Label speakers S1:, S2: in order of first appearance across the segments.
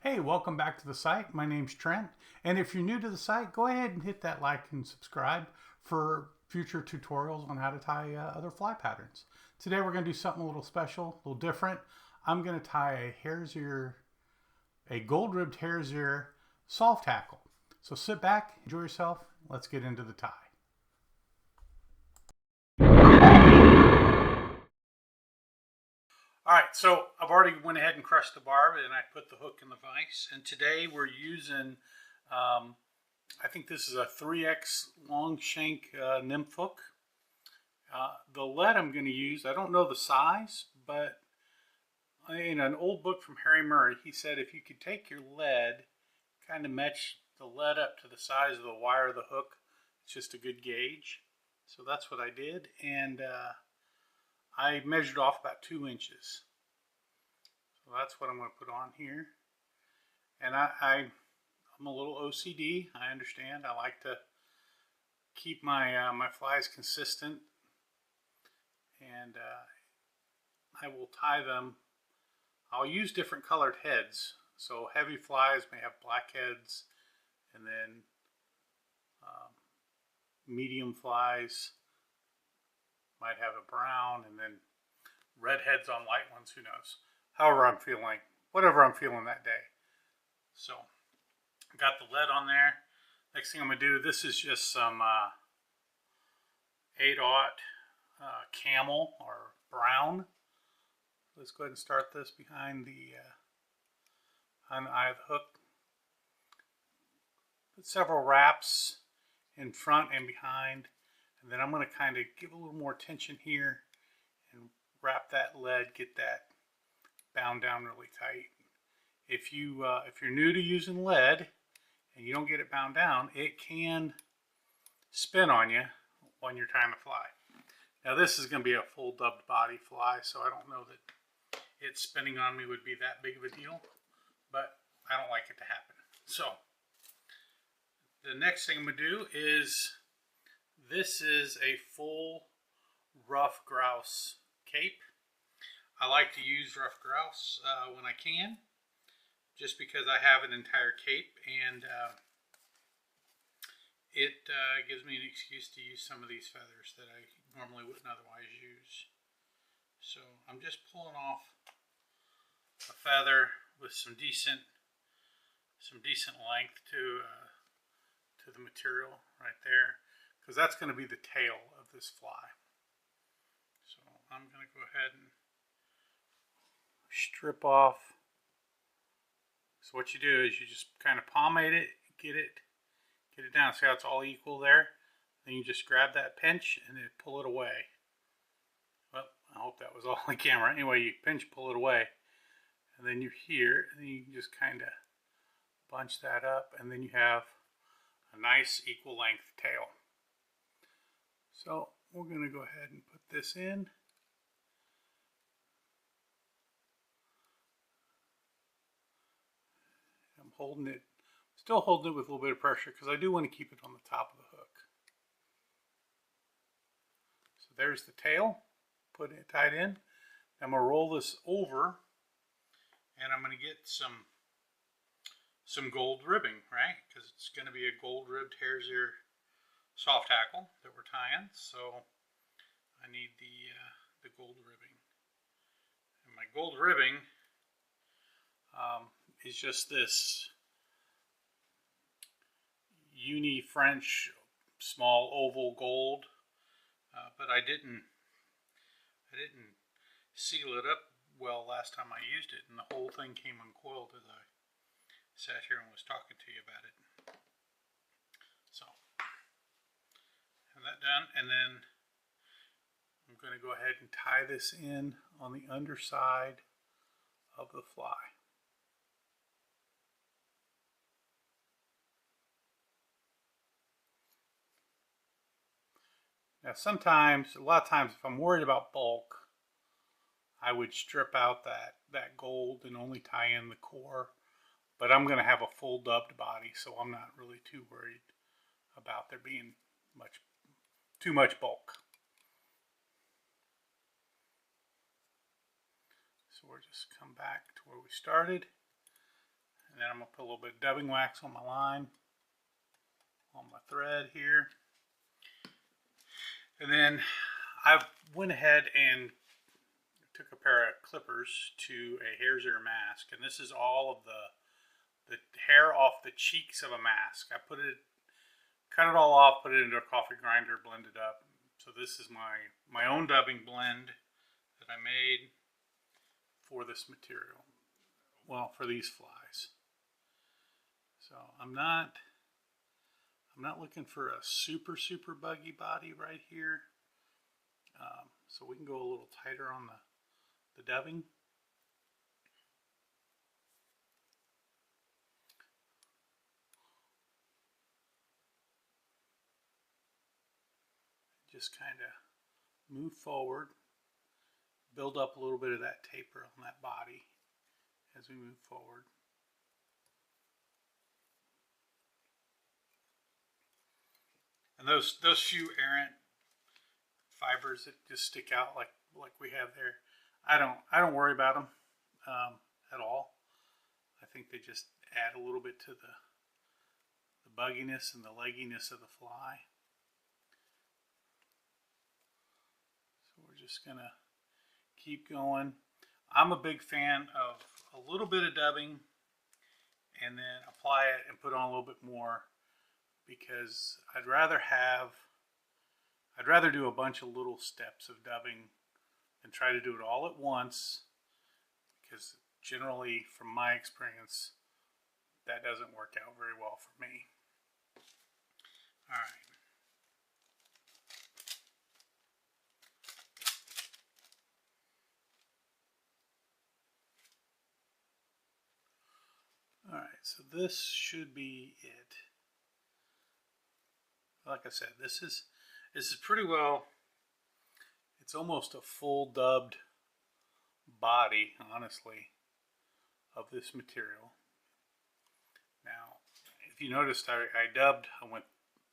S1: Hey, welcome back to the site. My name's Trent. And if you're new to the site, go ahead and hit that like and subscribe for future tutorials on how to tie other fly patterns. Today we're going to do something a little special, a little different. I'm going to tie a gold-ribbed hare's ear soft hackle. So sit back, enjoy yourself. Let's get into the tie. All right, so I've already went ahead and crushed the barb and I put the hook in the vise. And today we're using, I think this is a 3X long shank nymph hook. The lead I'm going to use, I don't know the size, but in an old book from Harry Murray, he said if you could take your lead, kind of match the lead up to the size of the wire of the hook, it's just a good gauge. So that's what I did. And I measured off about 2 inches. So that's what I'm going to put on here. And I'm a little OCD, I understand. I like to keep my my flies consistent. And I will tie them. I'll use different colored heads. So heavy flies may have black heads, and then medium flies might have a brown, and then red heads on light ones, who knows. However I'm feeling, whatever I'm feeling that day. So I got the lead on there. Next thing I'm going to do, this is just some 8/0 camel or brown. Let's go ahead and start this behind the eye of the hook. Put several wraps in front and behind, and then I'm going to kind of give a little more tension here and wrap that lead, get that bound down really tight. If you're new to using lead and you don't get it bound down, it can spin on you when you're trying to fly. Now this is going to be a full dubbed body fly, so I don't know that it spinning on me would be that big of a deal, but I don't like it to happen. So the next thing I'm going to do is, this is a full rough grouse cape. I like to use rough grouse when I can, just because I have an entire cape, and it gives me an excuse to use some of these feathers that I normally wouldn't otherwise use. So I'm just pulling off a feather with some decent length to the material right there, because that's going to be the tail of this fly. So I'm going to go ahead and strip off. So what you do is you just kind of pomade it, get it down. See how it's all equal there? Then you just grab that pinch and then pull it away. Well, I hope that was all on camera. Anyway, you pinch, pull it away, and then you're here, and then you can just kind of bunch that up, and then you have a nice equal length tail. So we're going to go ahead and put this in. I'm holding it, still holding it with a little bit of pressure, because I do want to keep it on the top of the hook. So there's the tail, put it tied in. I'm going to roll this over, and I'm going to get some gold ribbing, right? Because it's going to be a gold-ribbed hare's ear soft hackle that we're tying. So I need the gold ribbing. And my gold ribbing is just this uni French small oval gold, but I didn't seal it up well last time I used it, and the whole thing came uncoiled as I sat here and was talking to you about it. So have that done, and then I'm going to go ahead and tie this in on the underside of the fly. Now a lot of times if I'm worried about bulk, I would strip out that gold and only tie in the core. But I'm going to have a full dubbed body, so I'm not really too worried about there being too much bulk. So we'll just come back to where we started. And I'm going to put a little bit of dubbing wax on my line, on my thread here. And then I went ahead and took a pair of clippers to a hare's ear mask. And this is all of the hair off the cheeks of a mask. I cut it all off, put it into a coffee grinder, blend it up. So this is my own dubbing blend that I made for this material. Well, for these flies. So I'm not looking for a super buggy body right here. So we can go a little tighter on the dubbing. Just kind of move forward, build up a little bit of that taper on that body as we move forward. And those few errant fibers that just stick out like we have there, I don't worry about them at all. I think they just add a little bit to the bugginess and the legginess of the fly. So we're just gonna keep going. I'm a big fan of a little bit of dubbing and then apply it and put on a little bit more, because I'd rather do a bunch of little steps of dubbing than try to do it all at once, because generally, from my experience, that doesn't work out very well for me. All right. All right, so this should be it. Like I said, this is pretty well, it's almost a full dubbed body, honestly, of this material. Now, if you noticed, I went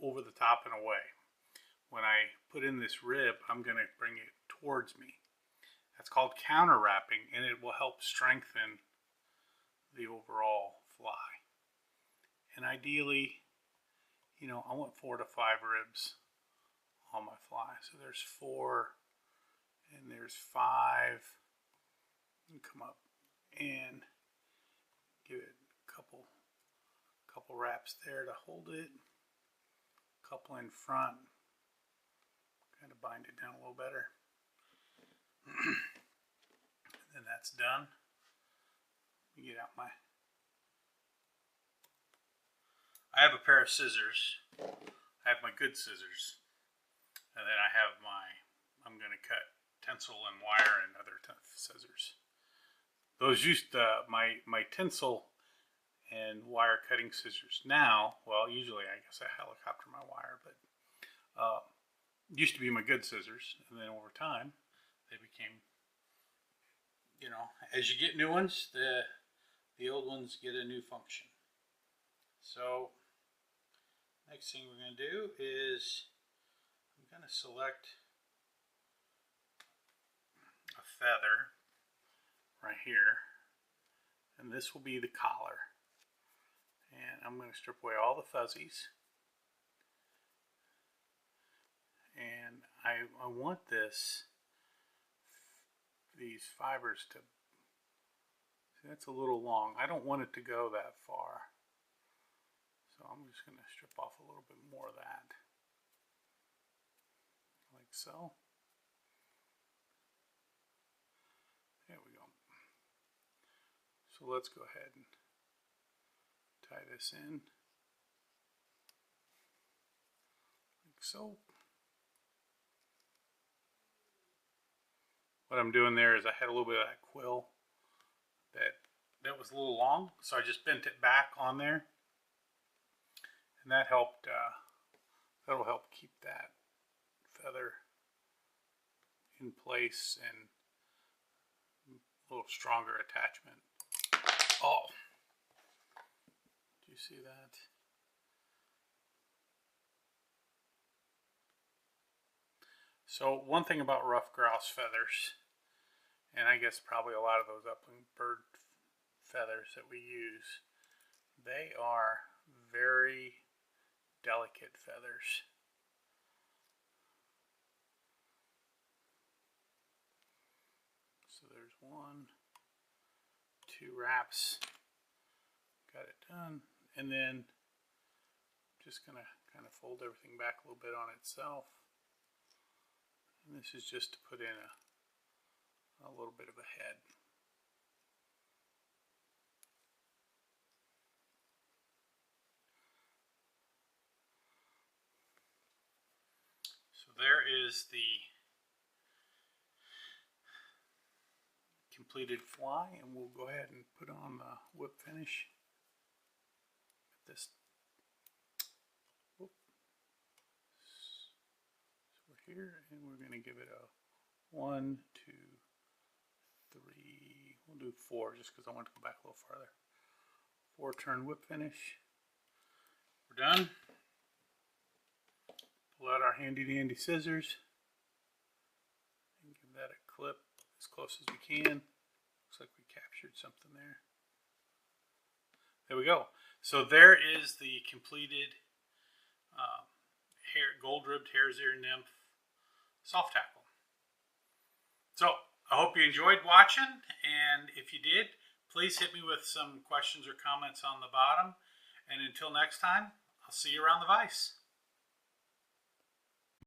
S1: over the top and away. When I put in this rib, I'm going to bring it towards me. That's called counter wrapping, and it will help strengthen the overall fly. And ideally, you know, I want 4 to 5 ribs on my fly. So there's 4 and there's 5. You come up and give it a couple wraps there to hold it. A couple in front. Kind of bind it down a little better. And then that's done. Let me get out I have a pair of scissors. I have my good scissors. And then I have I'm going to cut tinsel and wire and other scissors. Those used my tinsel and wire cutting scissors. Now, well, usually I guess I helicopter my wire, but used to be my good scissors. And then over time, they became, you know, as you get new ones, the old ones get a new function. So next thing we're going to do is I'm going to select a feather right here, and this will be the collar. And I'm going to strip away all the fuzzies. And I want these fibers to, see, that's a little long. I don't want it to go that far. So I'm just going to strip off a little bit more of that. Like so. There we go. So let's go ahead and tie this in. Like so. What I'm doing there is I had a little bit of that quill that was a little long, so I just bent it back on there. And that helped, that'll help keep that feather in place and a little stronger attachment. Oh, do you see that? So one thing about rough grouse feathers, and I guess probably a lot of those upland bird feathers that we use, They are very delicate feathers. So there's 1, 2 wraps. Got it done. And then just going to kind of fold everything back a little bit on itself. And this is just to put in a little bit of a head. So there is the completed fly, and we'll go ahead and put on the whip finish. This. Whoop. So we're here, and we're going to give it a 1, 2, 3. We'll do 4 just because I want to go back a little farther. 4 turn whip finish. We're done. Pull out our handy dandy scissors and give that a clip as close as we can. Looks like we captured something there. There we go. So there is the completed gold-ribbed hare's ear nymph soft hackle. So I hope you enjoyed watching, and if you did, please hit me with some questions or comments on the bottom. And until next time, I'll see you around the vise.